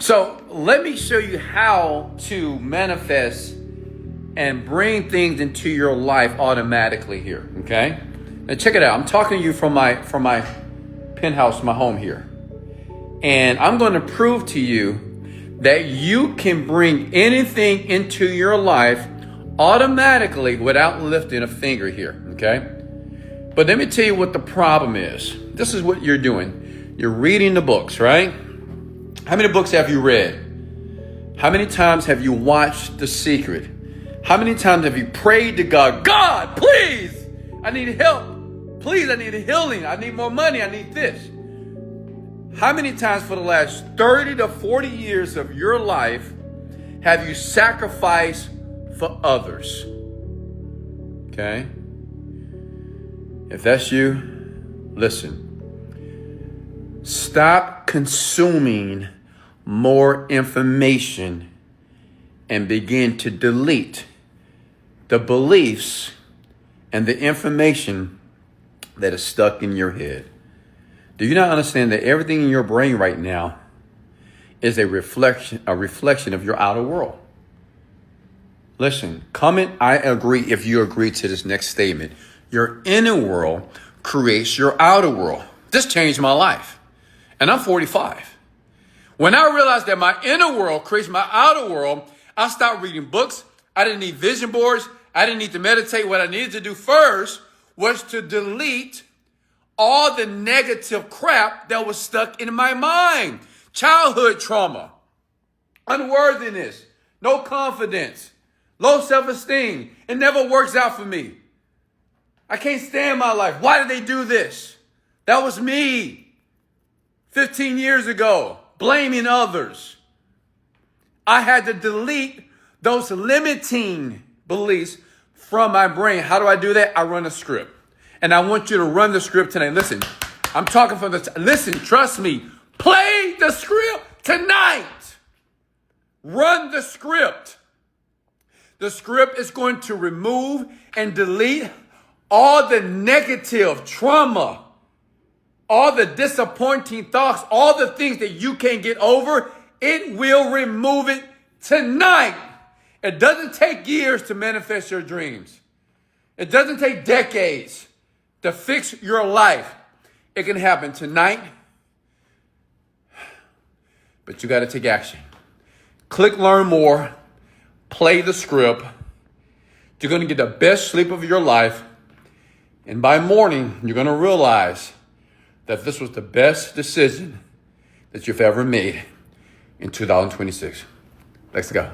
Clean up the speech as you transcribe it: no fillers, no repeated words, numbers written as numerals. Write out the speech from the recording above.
So let me show you how to manifest and bring things into your life automatically here, okay? Now check it out. I'm talking to you from my penthouse, my home here. And I'm going to prove to you that you can bring anything into your life automatically without lifting a finger here, okay? But let me tell you what the problem is. This is what you're doing. You're reading the books, right? How many books have you read? How many times have you watched The Secret? How many times have you prayed to God? God, please, I need help. Please, I need healing. I need more money. I need this. How many times for the last 30 to 40 years of your life have you sacrificed for others? Okay? If that's you, listen. Stop consuming more information and begin to delete the beliefs and the information that is stuck in your head. Do you not understand that everything in your brain right now is a reflection of your outer world? Listen, comment I agree if you agree to this next statement. Your inner world creates your outer world. This changed my life. And I'm 45. When I realized that my inner world creates my outer world, I stopped reading books. I didn't need vision boards. I didn't need to meditate. What I needed to do first was to delete all the negative crap that was stuck in my mind. Childhood trauma, unworthiness, no confidence, low self-esteem. It never works out for me. I can't stand my life. Why did they do this? That was me 15 years ago, blaming others. I had to delete those limiting beliefs from my brain. How do I do that? I run a script. And I want you to run the script tonight. Listen, I'm talking from the... Listen, trust me. Play the script tonight. Run the script. The script is going to remove and delete all the negative trauma, all the disappointing thoughts, all the things that you can't get over. It will remove it tonight. It doesn't take years to manifest your dreams. It doesn't take decades to fix your life. It can happen tonight, but you got to take action. Click learn more, play the script. You're going to get the best sleep of your life. And by morning, you're going to realize that this was the best decision that you've ever made in 2026. Let's go.